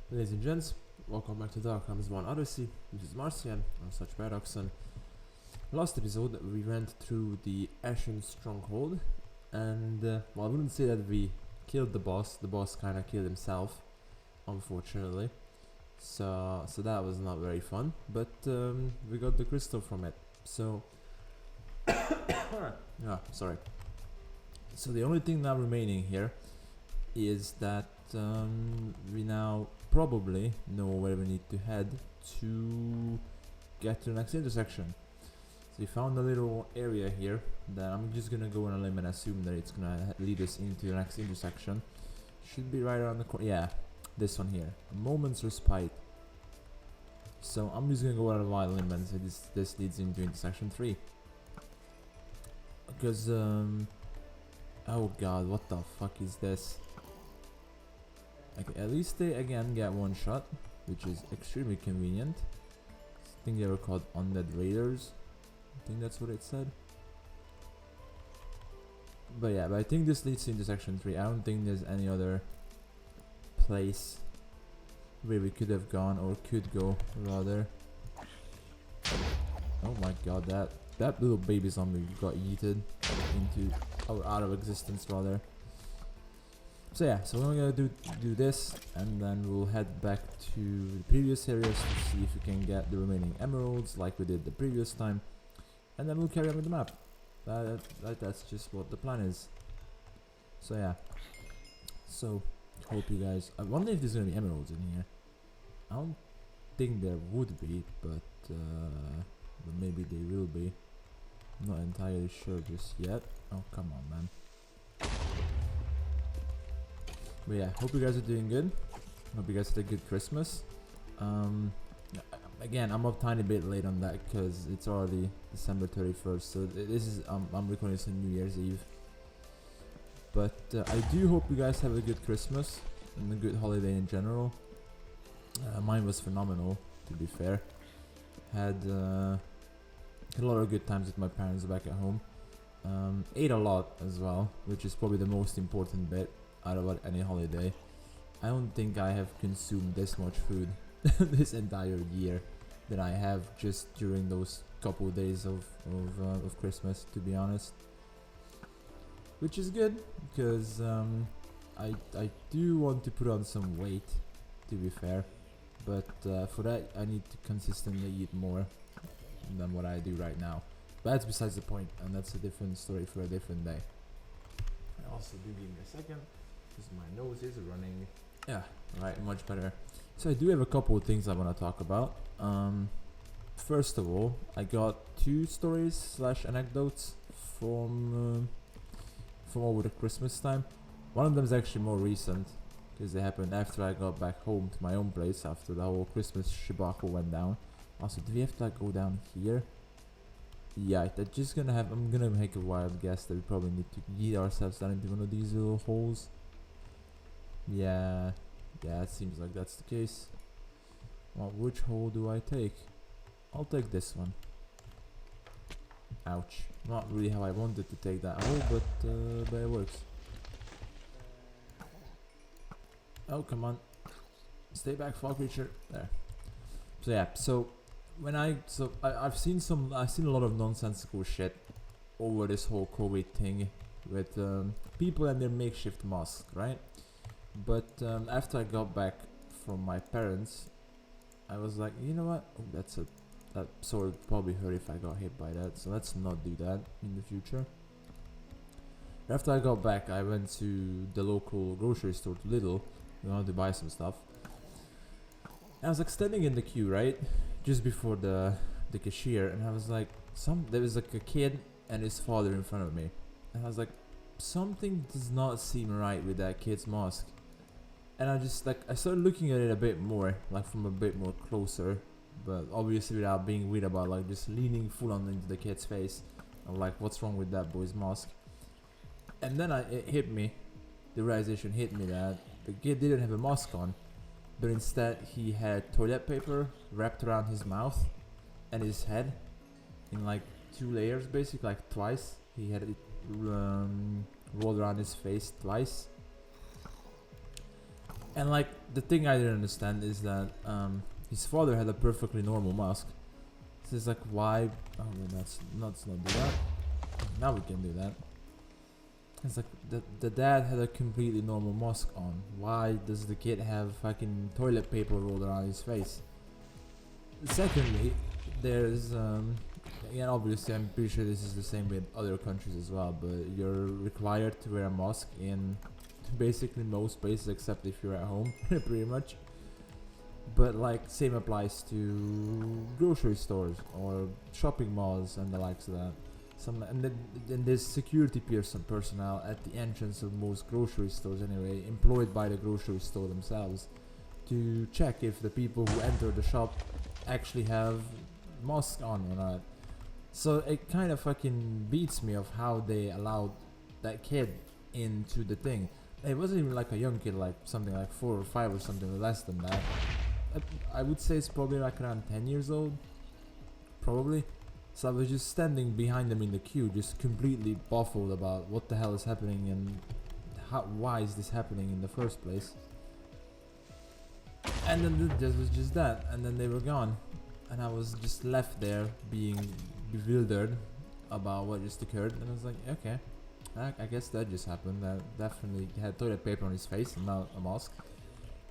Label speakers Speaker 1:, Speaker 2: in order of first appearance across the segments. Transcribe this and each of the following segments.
Speaker 1: Ladies and gents, welcome back to Dark Times 1 Odyssey. This is Marcian, I'm such Paradox, and last episode we went through the Ashen Stronghold, and well, I wouldn't say that we killed the boss kinda killed himself, unfortunately. So that was not very fun, but we got the crystal from it, so yeah, sorry. So the only thing now remaining here is that we now probably know where we need to head to get to the next intersection. So we found a little area here that I'm just gonna go on a limb and assume that it's gonna lead us into the next intersection. Should be right around the corner. Yeah, this one here. A moment's respite. So I'm just gonna go on a wild limb and say this leads into intersection 3. Because oh god, what the fuck is this? Okay, at least they again get one shot, which is extremely convenient. I think they were called undead raiders. I think that's what it said. But yeah, but I think this leads to intersection 3. I don't think there's any other place where we could have gone or could go rather. Oh my god, that little baby zombie got yeeted into or out of existence rather. So yeah, so we're gonna do this, and then we'll head back to the previous areas to see if we can get the remaining emeralds like we did the previous time, and then we'll carry on with the map. That's just what the plan is. So yeah, so hope you guys. I wonder if there's gonna be emeralds in here. I don't think there would be, but maybe they will be. I'm not entirely sure just yet. Oh come on, man. But yeah, hope you guys are doing good. Hope you guys had a good Christmas. Again, I'm a tiny bit late on that because it's already December 31st. So this is I'm recording this on New Year's Eve. But I do hope you guys have a good Christmas and a good holiday in general. Mine was phenomenal, to be fair. Had a lot of good times with my parents back at home. Ate a lot as well, which is probably the most important bit out of any holiday. I don't think I have consumed this much food this entire year that I have just during those couple of days of Christmas, to be honest. Which is good because I do want to put on some weight, to be fair, but for that I need to consistently eat more than what I do right now. But that's besides the point, and that's a different story for a different day. I also do give me a second because my nose is running. Yeah, right, much better. So I do have a couple of things I want to talk about. First of all, I got 2 stories / anecdotes from over the Christmas time. One of them is actually more recent because they happened after I got back home to my own place after the whole Christmas shibako went down. Also, do we have to like go down here? Yeah, I'm gonna make a wild guess that we probably need to yeet ourselves down into one of these little holes. Yeah, it seems like that's the case. Well, which hole do I take? I'll take this one. Ouch. Not really how I wanted to take that hole, but it works. Oh, come on. Stay back, fall creature. There. So yeah, I've seen a lot of nonsensical shit over this whole COVID thing with people and their makeshift masks, right? But after I got back from my parents, I was like, you know what? Oh, that sword would probably hurt if I got hit by that, so let's not do that in the future. After I got back, I went to the local grocery store, to Lidl, in order to buy some stuff. And I was like standing in the queue, right, just before the cashier, and I was like, there was like a kid and his father in front of me, and I was like, something does not seem right with that kid's mask. And I started looking at it a bit more, like from a bit more closer, but obviously without being weird about like just leaning full on into the kid's face. I'm like, what's wrong with that boy's mask? And then it hit me, the realization hit me that the kid didn't have a mask on, but instead he had toilet paper wrapped around his mouth and his head in like 2 layers, basically, like twice. He had it rolled around his face twice. And like the thing I didn't understand is that his father had a perfectly normal mosque. So it's like why? Oh, well, let's not do that. Now we can do that. It's like the dad had a completely normal mosque on. Why does the kid have fucking toilet paper rolled around his face? Secondly, there's again obviously I'm pretty sure this is the same with other countries as well, but you're required to wear a mask in basically most places except if you're at home, pretty much. But like same applies to grocery stores or shopping malls and the likes of that. Then there's security personnel at the entrance of most grocery stores anyway, employed by the grocery store themselves, to check if the people who enter the shop actually have masks on or not. So it kind of fucking beats me of how they allowed that kid into the thing. It wasn't even like a young kid, like something like 4 or 5 or something less than that. I would say it's probably like around 10 years old, probably. So I was just standing behind them in the queue, just completely baffled about what the hell is happening and why is this happening in the first place. And then there was just that, and then they were gone, and I was just left there being bewildered about what just occurred. And I was like, okay, I guess that just happened. That definitely had toilet paper on his face and not a mask.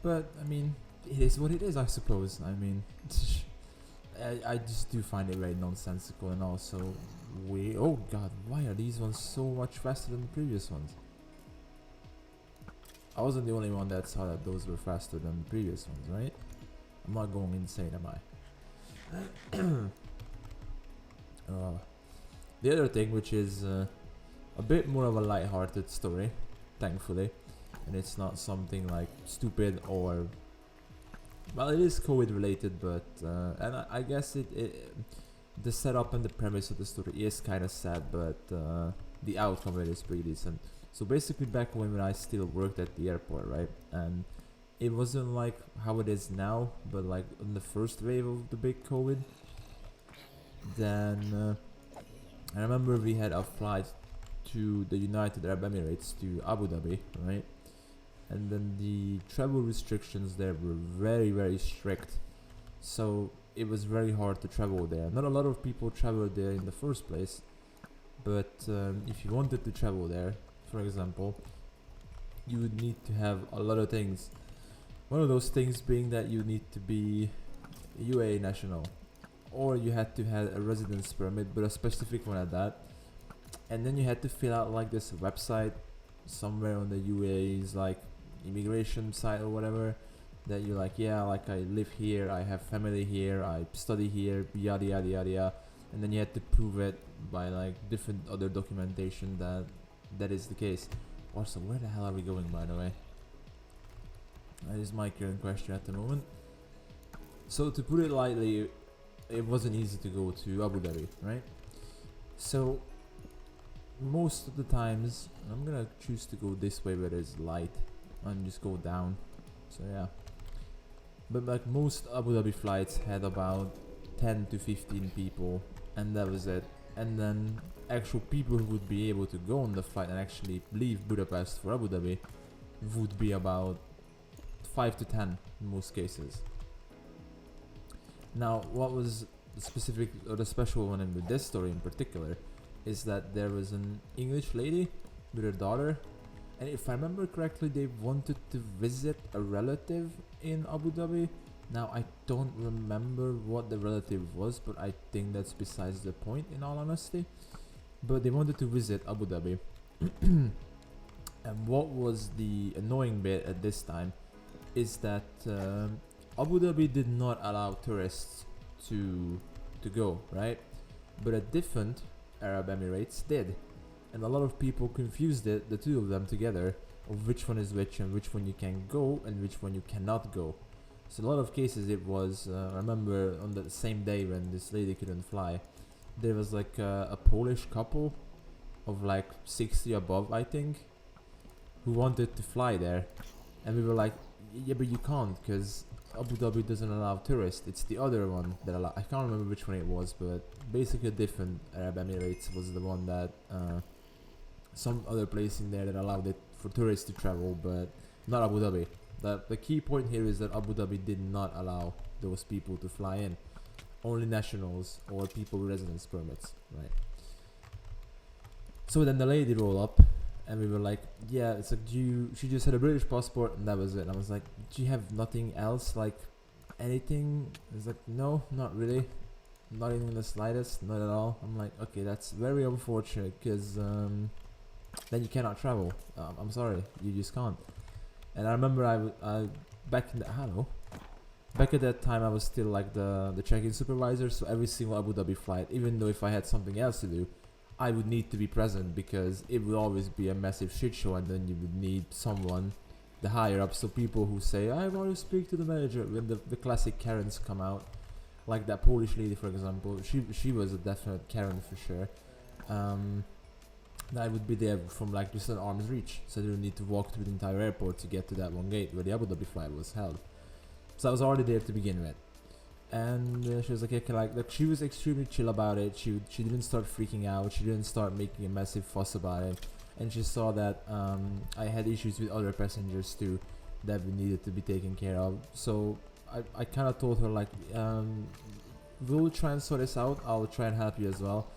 Speaker 1: But I mean, it is what it is, I suppose. I mean, I just do find it very nonsensical, and also oh god, why are these ones so much faster than the previous ones? I wasn't the only one that saw that those were faster than the previous ones, right? I'm not going insane, am I? The other thing, which is a bit more of a light-hearted story, thankfully, and it's not something like stupid or, well, it is COVID related, but and I guess the setup and the premise of the story is kind of sad, but the outcome of it is pretty decent. So basically, back when I still worked at the airport, right, and it wasn't like how it is now, but like in the first wave of the big COVID, then I remember we had a flight to the United Arab Emirates, to Abu Dhabi, right? And then the travel restrictions there were very, very strict. So it was very hard to travel there. Not a lot of people traveled there in the first place, but if you wanted to travel there, for example, you would need to have a lot of things. One of those things being that you need to be a UAE national, or you had to have a residence permit, but a specific one at that. And then you had to fill out like this website somewhere on the UAE's like immigration site or whatever, that you're like, yeah, like I live here, I have family here, I study here, yada yada yada yada. And then you had to prove it by like different other documentation that is the case. Also, where the hell are we going, by the way? That is my current question at the moment. So to put it lightly, it wasn't easy to go to Abu Dhabi, right? So most of the times, I'm gonna choose to go this way where it's light and just go down. So yeah, but like most Abu Dhabi flights had about 10 to 15 people, and that was it. And then actual people who would be able to go on the flight and actually leave Budapest for Abu Dhabi would be about 5 to 10 in most cases. Now, what was the specific or the special one in with this story in particular is that there was an English lady with her daughter, and if I remember correctly, they wanted to visit a relative in Abu Dhabi. Now, I don't remember what the relative was, but I think that's besides the point, in all honesty. But they wanted to visit Abu Dhabi. And what was the annoying bit at this time is that Abu Dhabi did not allow tourists to go, right? But a different Arab Emirates did. And a lot of people confused the two of them together, of which one is which and which one you can go and which one you cannot go. So in a lot of cases it was, I remember on the same day when this lady couldn't fly, there was like a Polish couple of like 60 above, I think, who wanted to fly there. And we were like, yeah, but you can't, because Abu Dhabi doesn't allow tourists. It's the other one that I can't remember which one it was, but basically a different Arab Emirates was the one that, some other place in there that allowed it for tourists to travel, but not Abu Dhabi. The key point here is that Abu Dhabi did not allow those people to fly in. Only nationals or people with residence permits, right? So then the lady rolled up, and we were like, yeah, it's like, she just had a British passport, and that was it. And I was like, do you have nothing else, like anything? It's like, no, not really, not even the slightest, not at all. I'm like, okay, that's very unfortunate, because then you cannot travel. I'm sorry, you just can't. And I remember I back in the back at that time I was still like the check-in supervisor, so every single Abu Dhabi flight, even though if I had something else to do, I would need to be present, because it would always be a massive shit show, and then you would need someone, the higher up, so people who say, I want to speak to the manager, when the classic Karens come out, like that Polish lady for example, she was a definite Karen for sure. I would be there from like just an arm's reach, so they would need to walk through the entire airport to get to that one gate where the Abu Dhabi flight was held. So I was already there to begin with. And she was like, okay, like she was extremely chill about it. She didn't start freaking out. She didn't start making a massive fuss about it. And she saw that I had issues with other passengers too that we needed to be taken care of. So I kind of told her like, we'll try and sort this out. I'll try and help you as well.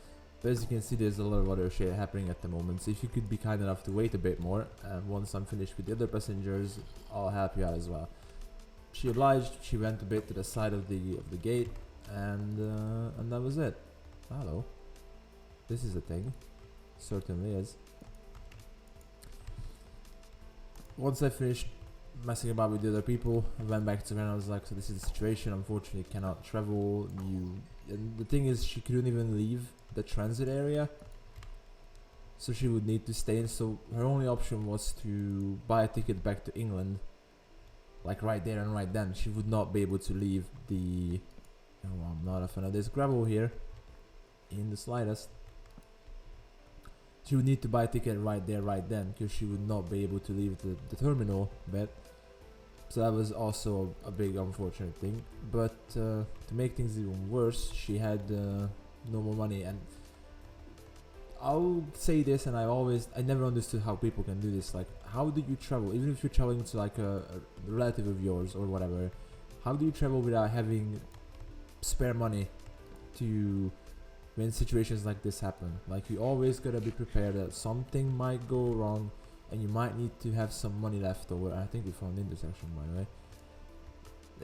Speaker 1: But as you can see, there's a lot of other shit happening at the moment. So if you could be kind enough to wait a bit more, and once I'm finished with the other passengers, I'll help you out as well. She obliged. She went a bit to the side of the gate, and that was it. Hello. This is a thing. Certainly is. Once I finished messing about with the other people, I went back to her and I was like, so this is the situation. Unfortunately, cannot travel. And the thing is, she couldn't even leave the transit area, so she would need to stay in. So her only option was to buy a ticket back to England, like right there and right then. She would not be able to leave the I'm not a fan of this gravel here in the slightest. She would need to buy a ticket right there right then, because she would not be able to leave the terminal bed. So that was also a big unfortunate thing. But to make things even worse, she had no more money. And I'll say this, and I never understood how people can do this. Like, how do you travel, even if you're traveling to like a relative of yours or whatever, how do you travel without having spare money to when situations like this happen? Like, you always gotta be prepared that something might go wrong, and you might need to have some money left over. I think we found the intersection, by the way.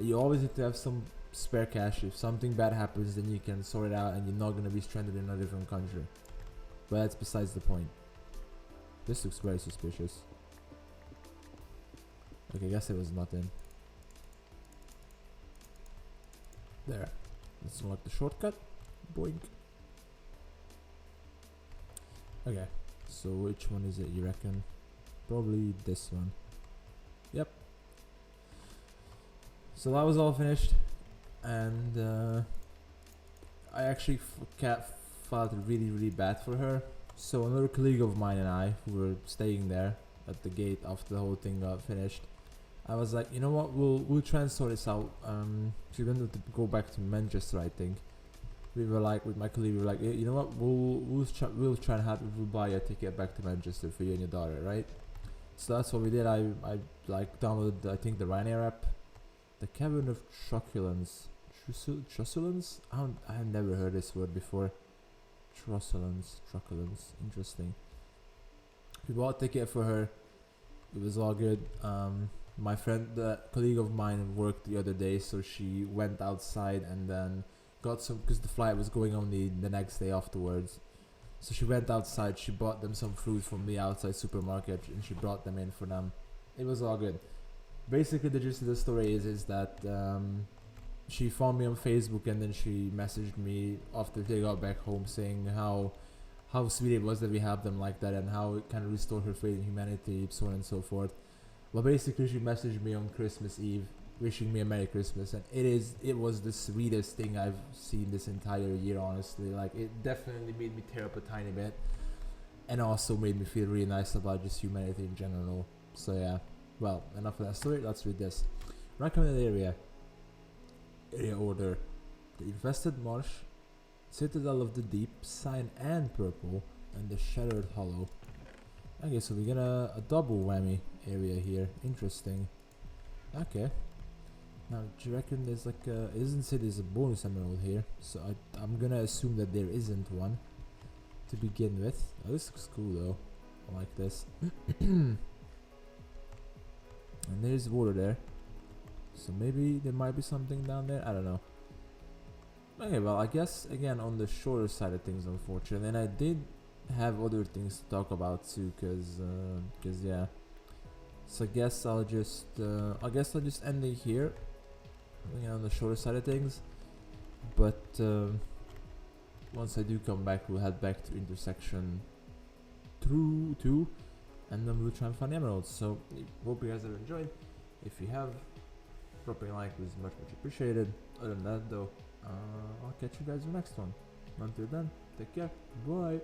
Speaker 1: You always need to have some spare cash. If something bad happens, then you can sort it out, and you're not gonna be stranded in a different country. But that's besides the point. This looks very suspicious. Okay, I guess it was nothing. There. Let's unlock the shortcut. Boink. Okay, so which one is it, you reckon? Probably this one. Yep. So that was all finished, and I actually felt really bad for her. So another colleague of mine and I, who were staying there at the gate after the whole thing got finished, I was like, you know what, we'll try and sort this out. She wanted to go back to Manchester, I think. We were like, with my colleague, we were like, you know what, we'll try and have, we'll buy a ticket back to Manchester for you and your daughter, right? So that's what we did. I like downloaded, I think, the Ryanair app, the Cabin of Truculence. Truculence? I have never heard this word before. Truculence, interesting. We bought a ticket for her. It was all good. My friend, the colleague of mine, worked the other day, so she went outside and then got some, because the flight was going on the next day afterwards. So she went outside, she bought them some fruit from the outside supermarket, and she brought them in for them. It was all good. Basically, the gist of the story is that she found me on Facebook, and then she messaged me after they got back home saying how sweet it was that we have them like that, and how it kind of restored her faith in humanity, so on and so forth. Well, basically, she messaged me on Christmas Eve, wishing me a Merry Christmas, and it was the sweetest thing I've seen this entire year, honestly. Like, it definitely made me tear up a tiny bit, and also made me feel really nice about just humanity in general. So yeah, well, enough of that story. Let's read this. Recommended area order: the Infested Marsh, Citadel of the Deep, Cyan and Purple, and the Shattered Hollow. Okay, so we get a double whammy area here. Interesting. Okay. Now, do you reckon there's like a... It doesn't say there's a bonus emerald here, so I'm gonna assume that there isn't one to begin with. Oh, this looks cool though. I like this. And there's water there. So maybe there might be something down there. I don't know. Okay, well, I guess again on the shorter side of things, unfortunately. And I did have other things to talk about too, cause yeah. So I guess I'll just end it here. Again, on the shorter side of things. But once I do come back, we'll head back to intersection 2, and then we'll try and find the emeralds. So hope you guys have enjoyed. If you have, dropping a like was much appreciated. Other than that though, I'll catch you guys in the next one. Until then, take care. Bye.